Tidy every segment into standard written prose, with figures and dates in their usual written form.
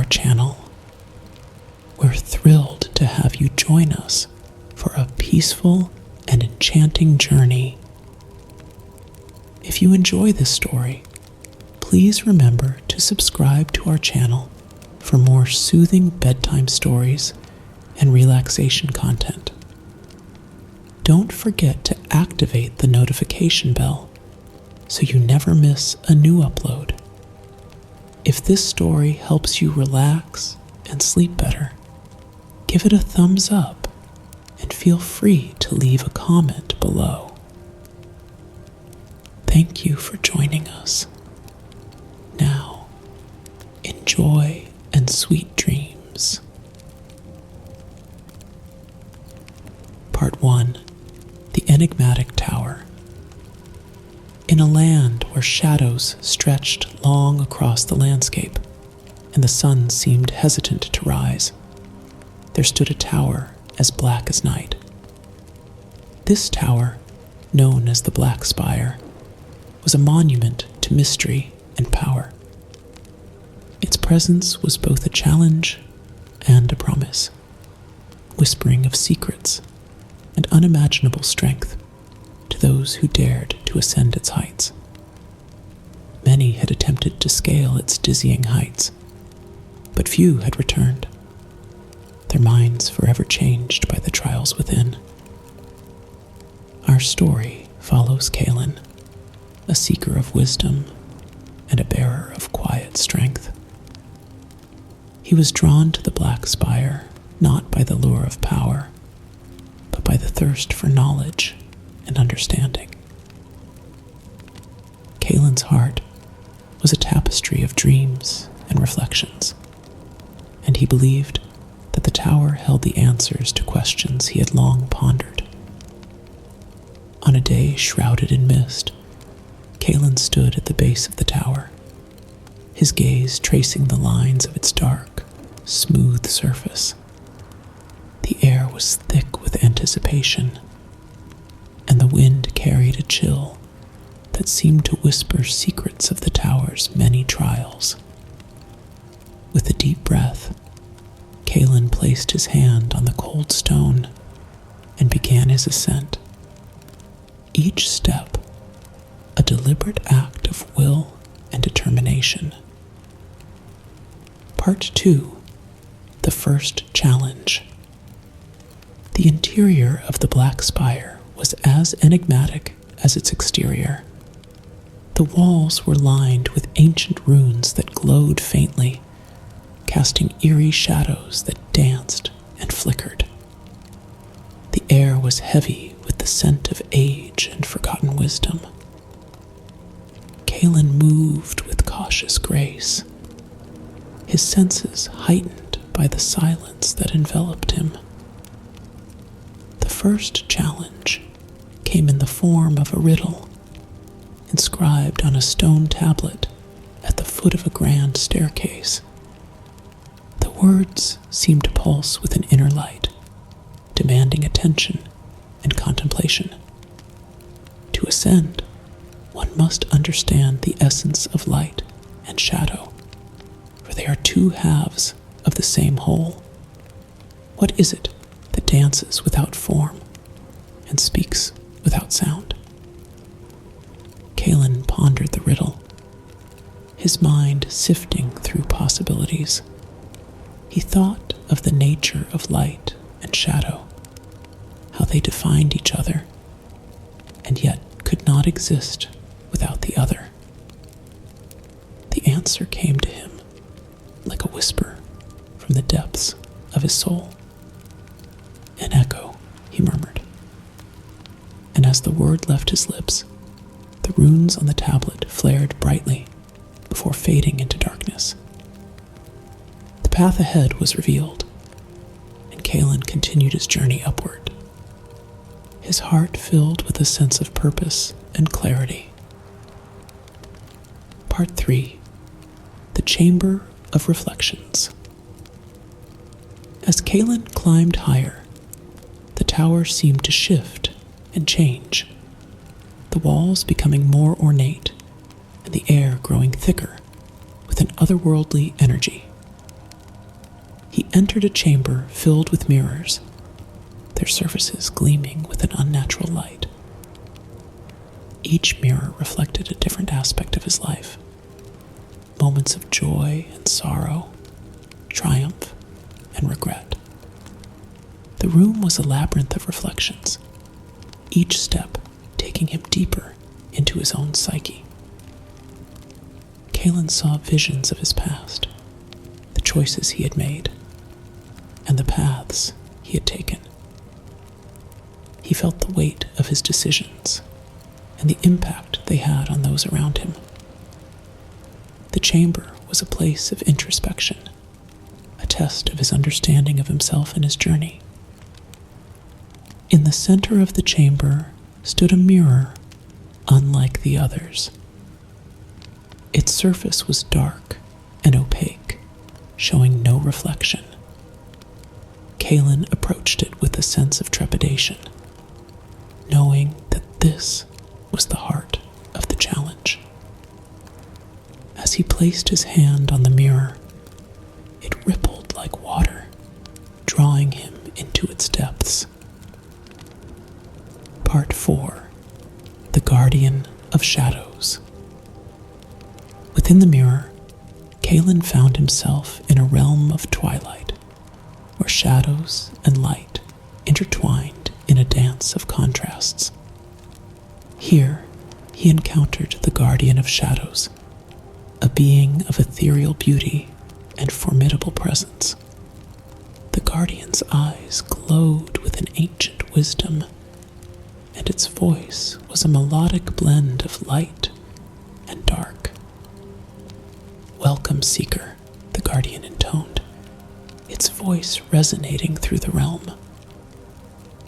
channel. We're thrilled to have you join us for a peaceful and enchanting journey. If you enjoy this story, please remember to subscribe to our channel for more soothing bedtime stories and relaxation content. Don't forget to activate the notification bell so you never miss a new upload. If this story helps you relax and sleep better, give it a thumbs up and feel free to leave a comment below. Thank you for joining us. Now, enjoy and sweet dreams. Part 1. The Enigmatic Tower. In a land where shadows stretched long across the landscape and the sun seemed hesitant to rise, there stood a tower as black as night. This tower, known as the Black Spire, was a monument to mystery and power. Its presence was both a challenge and a promise, whispering of secrets and unimaginable strength to those who dared to ascend its heights. Many had attempted to scale its dizzying heights, but few had returned, their minds forever changed by the trials within. Our story follows Kalen, a seeker of wisdom and a bearer of quiet strength. He was drawn to the Black Spire not by the lure of power, but by the thirst for knowledge and understanding. Kalen's heart was a tapestry of dreams and reflections, and he believed that the tower held the answers to questions he had long pondered. On a day shrouded in mist, Kalen stood at the base of the tower, his gaze tracing the lines of its dark, smooth surface. The air was thick with anticipation, and the wind carried a chill that seemed to whisper secrets of the tower's many trials. With a deep breath, Kalen placed his hand on the cold stone and began his ascent. Each step, a deliberate act of will and determination. Part 2. The First Challenge. The interior of the Black Spire was as enigmatic as its exterior. The walls were lined with ancient runes that glowed faintly, casting eerie shadows that danced and flickered. The air was heavy with the scent of age and forgotten wisdom. Kalen moved with cautious grace, his senses heightened by the silence that enveloped him. The first challenge came in the form of a riddle, inscribed on a stone tablet at the foot of a grand staircase. The words seemed to pulse with an inner light, demanding attention and contemplation. To ascend, one must understand the essence of light and shadow, for they are two halves of the same whole. What is it that dances without form and speaks without sound? Kalen pondered the riddle, his mind sifting through possibilities. He thought of the nature of light and shadow, how they defined each other, and yet could not exist without the other. The answer came to him like a whisper from the depths of his soul. An echo, he murmured. And as the word left his lips, the runes on the tablet flared brightly before fading into darkness. The path ahead was revealed, and Kalen continued his journey upward, his heart filled with a sense of purpose and clarity. Part 3. The Chamber of Reflections. As Kalen climbed higher, the tower seemed to shift and change, the walls becoming more ornate and the air growing thicker with an otherworldly energy. he entered a chamber filled with mirrors, their surfaces gleaming with an unnatural light. Each mirror reflected a different aspect of his life, moments of joy and sorrow, triumph and regret. The room was a labyrinth of reflections, each step taking him deeper into his own psyche. Kalen saw visions of his past, the choices he had made, and the paths he had taken. He felt the weight of his decisions and the impact they had on those around him. The chamber was a place of introspection, a test of his understanding of himself and his journey. In the center of the chamber stood a mirror unlike the others. Its surface was dark and opaque, showing no reflection. Kalen approached it with a sense of trepidation, knowing that this was the heart of the challenge. As he placed his hand on the mirror, it rippled like water, drawing him into its depths. Part 4. The Guardian of Shadows. Within the mirror, Kalen found himself in a realm of twilight, where shadows and light intertwined in a dance of contrasts. Here, he encountered the Guardian of Shadows, a being of ethereal beauty and formidable presence. The Guardian's eyes glowed with an ancient wisdom, and its voice was a melodic blend of light and dark. "Welcome, Seeker," the Guardian intoned, its voice resonating through the realm.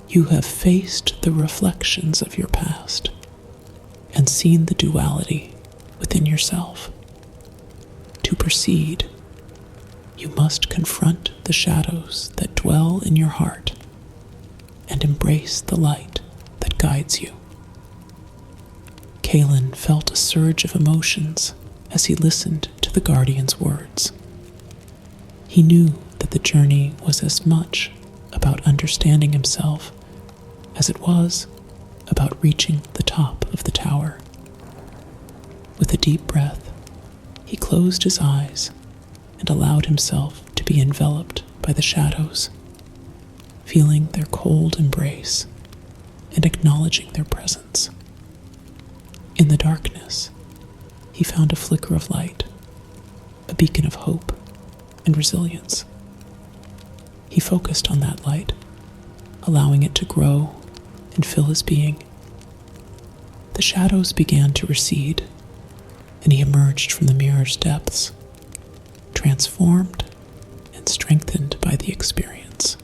"You have faced the reflections of your past and seen the duality within yourself. To proceed, you must confront the shadows that dwell in your heart and embrace the light that guides you." Kalen felt a surge of emotions as he listened to the Guardian's words. He knew that the journey was as much about understanding himself as it was about reaching the top of the tower. With a deep breath, he closed his eyes and allowed himself to be enveloped by the shadows, feeling their cold embrace and acknowledging their presence. In the darkness, he found a flicker of light, a beacon of hope and resilience. He focused on that light, allowing it to grow and fill his being. The shadows began to recede, and he emerged from the mirror's depths, transformed and strengthened by the experience.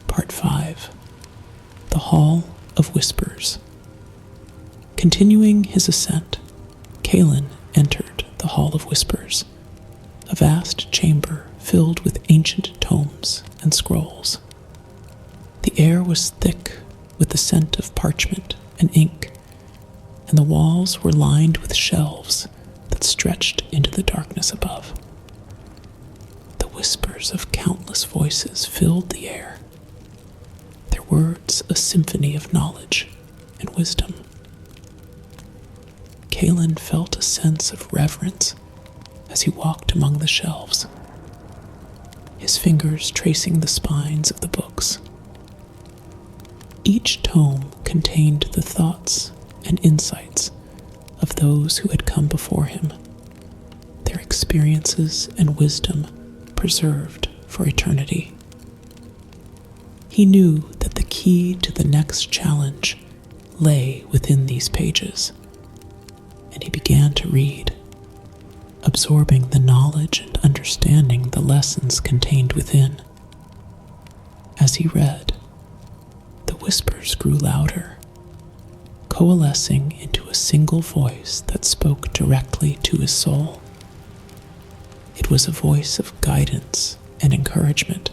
Part 5. The Hall of Whispers. Continuing his ascent, Kalen entered the Hall of Whispers, a vast chamber filled with ancient tomes and scrolls. The air was thick with the scent of parchment and ink, and the walls were lined with shelves that stretched into the darkness above. The whispers of countless voices filled the air, their words a symphony of knowledge and wisdom. Kalen felt a sense of reverence as he walked among the shelves, his fingers tracing the spines of the books. Each tome contained the thoughts and insights of those who had come before him, their experiences and wisdom preserved for eternity. He knew that the key to the next challenge lay within these pages, and he began to read, absorbing the knowledge and understanding the lessons contained within. As he read, the whispers grew louder, coalescing into a single voice that spoke directly to his soul. It was a voice of guidance and encouragement,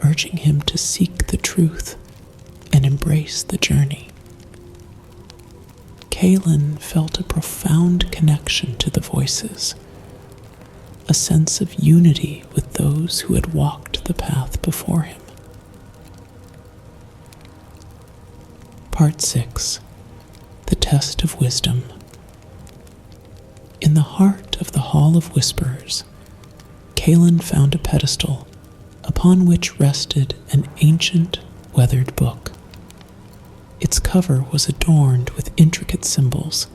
urging him to seek the truth and embrace the journey. Kalen felt a profound connection to the voices, a sense of unity with those who had walked the path before him. Part 6. The Test of Wisdom. In the heart of the Hall of Whispers, Kaelin found a pedestal upon which rested an ancient, weathered book. Its cover was adorned with intricate symbols,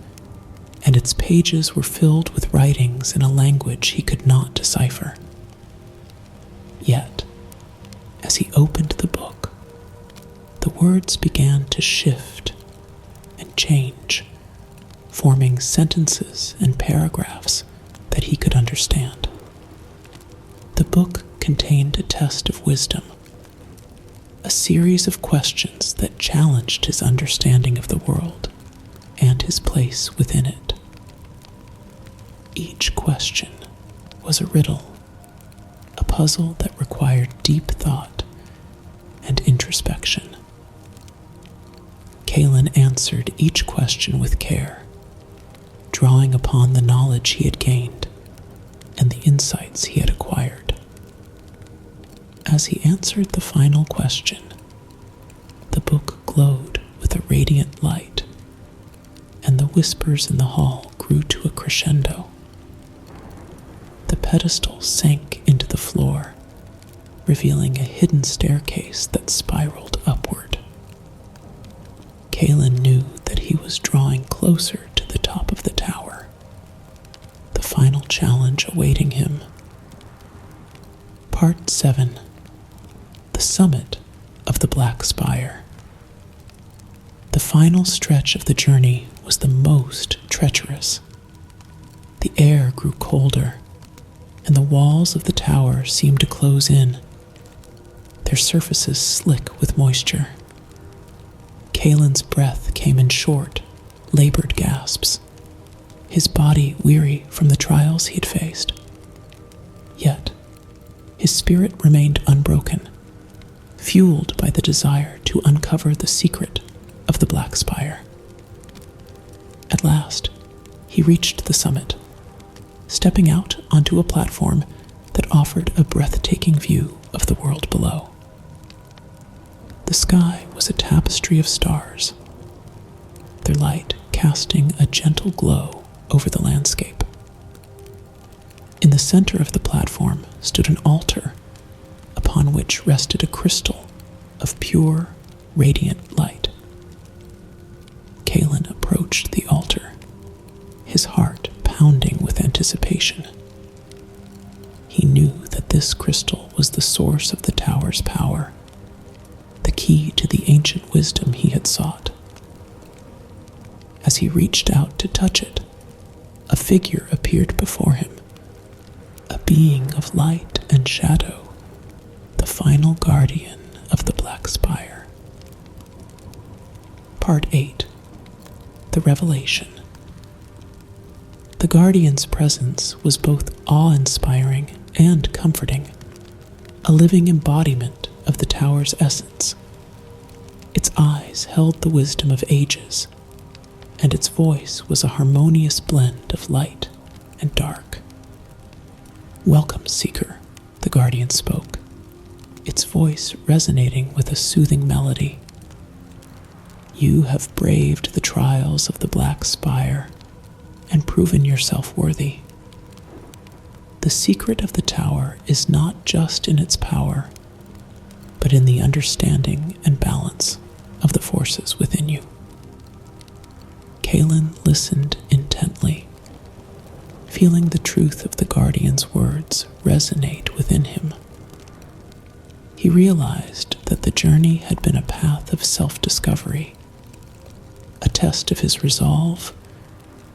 and its pages were filled with writings in a language he could not decipher. Yet, as he opened the book, the words began to shift and change, forming sentences and paragraphs that he could understand. The book contained a test of wisdom, a series of questions that challenged his understanding of the world and his place within it. Each question was a riddle, a puzzle that required deep thought and introspection. Kaelin answered each question with care, drawing upon the knowledge he had gained and the insights he had acquired. As he answered the final question, the book glowed with a radiant light, and the whispers in the hall grew to a crescendo. The pedestal sank into the floor, revealing a hidden staircase that spiraled upward. Kaelin knew that he was drawing closer to the top of the tower, the final challenge awaiting him. Part 7. The Summit of the Black Spire. The final stretch of the journey was the most treacherous. The air grew colder, and the walls of the tower seemed to close in, their surfaces slick with moisture. Kaelin's breath came in short, labored gasps, his body weary from the trials he had faced. Yet, his spirit remained unbroken, fueled by the desire to uncover the secret of the Black Spire. At last, he reached the summit, stepping out onto a platform that offered a breathtaking view of the world below. The sky was a tapestry of stars, their light casting a gentle glow over the landscape. In the center of the platform stood an altar upon which rested a crystal of pure, radiant light. Kaelin approached the altar, his heart pounding with anticipation. He knew that this crystal was the source of the tower's power, the key to the ancient wisdom he had sought. As he reached out to touch it, a figure appeared before him, a being of light and shadow, the final guardian of the Black Spire. Part 8. The Revelation. The guardian's presence was both awe-inspiring and comforting, a living embodiment of the tower's essence. Its eyes held the wisdom of ages, and its voice was a harmonious blend of light and dark. "Welcome, Seeker," the guardian spoke, its voice resonating with a soothing melody. "You have braved the trials of the Black Spire and proven yourself worthy. The secret of the tower is not just in its power, but in the understanding and balance of the forces within you." Kaelin listened intently, feeling the truth of the guardian's words resonate within him. He realized that the journey had been a path of self-discovery, a test of his resolve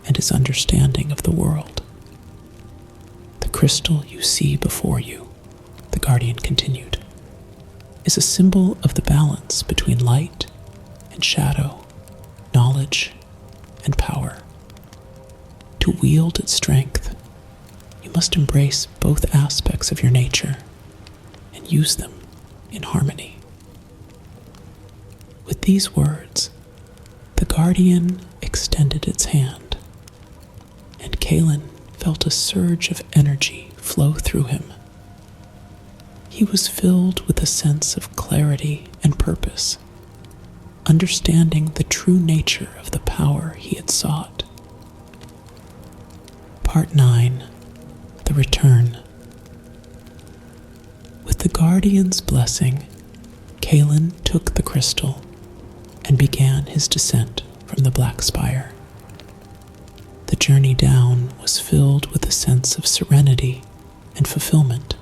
and his understanding of the world. "The crystal you see before you," the guardian continued, "is a symbol of the balance between light and shadow, knowledge and power. To wield its strength, you must embrace both aspects of your nature and use them in harmony." With these words, the guardian extended its hand, and Kaelin felt a surge of energy flow through him. He was filled with a sense of clarity and purpose, understanding the true nature of the power he had sought. Part 9. The Return. With the Guardian's blessing, Kalen took the crystal and began his descent from the Black Spire. The journey down was filled with a sense of serenity and fulfillment,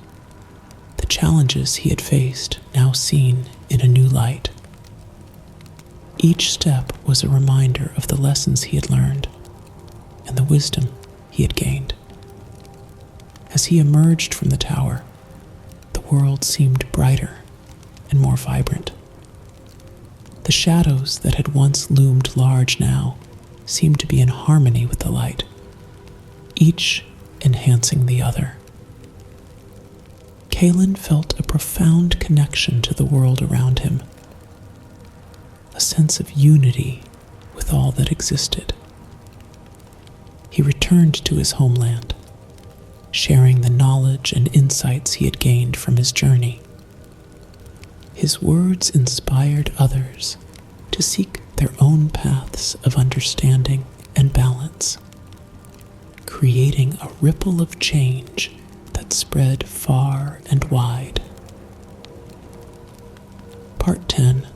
the challenges he had faced now seen in a new light. Each step was a reminder of the lessons he had learned and the wisdom he had gained. As he emerged from the tower, the world seemed brighter and more vibrant. The shadows that had once loomed large now seemed to be in harmony with the light, each enhancing the other. Kalen felt a profound connection to the world around him, a sense of unity with all that existed. He returned to his homeland, sharing the knowledge and insights he had gained from his journey. His words inspired others to seek their own paths of understanding and balance, creating a ripple of change that spread far and wide. Part 10.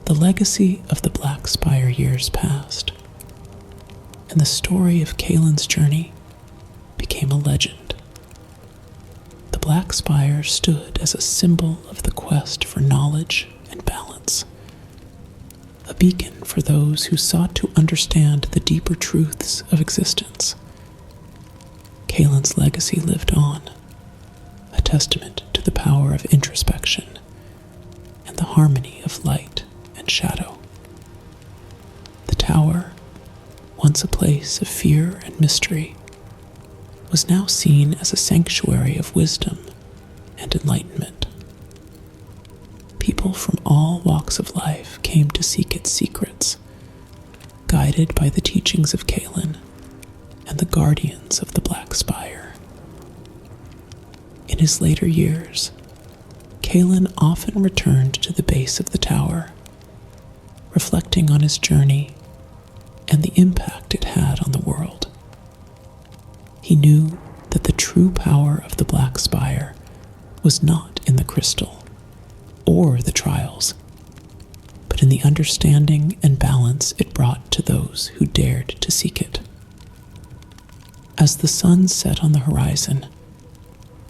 The legacy of the Black Spire years passed, and the story of Kalen's journey became a legend. The Black Spire stood as a symbol of the quest for knowledge and balance, a beacon for those who sought to understand the deeper truths of existence. Kalen's legacy lived on, a testament to the power of introspection and the harmony of light and shadow. The tower, once a place of fear and mystery, was now seen as a sanctuary of wisdom and enlightenment. People from all walks of life came to seek its secrets, guided by the teachings of Kalen and the guardians of the Black Spire. In his later years, Kalen often returned to the base of the tower, reflecting on his journey and the impact it had on the world. He knew that the true power of the Black Spire was not in the crystal or the trials, but in the understanding and balance it brought to those who dared to seek it. As the sun set on the horizon,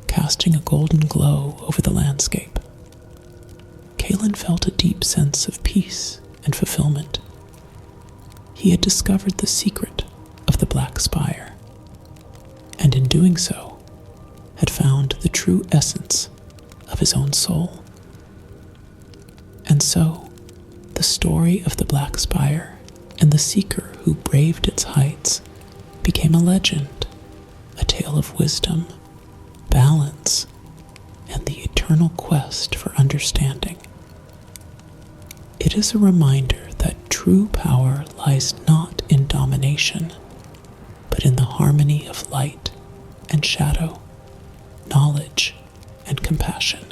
casting a golden glow over the landscape, Kalen felt a deep sense of peace and fulfillment. He had discovered the secret of the Black Spire, and in doing so, had found the true essence of his own soul. And so, the story of the Black Spire and the seeker who braved its heights became a legend, a tale of wisdom, balance, and the eternal quest for understanding. It is a reminder that true power lies not in domination, but in the harmony of light and shadow, knowledge and compassion.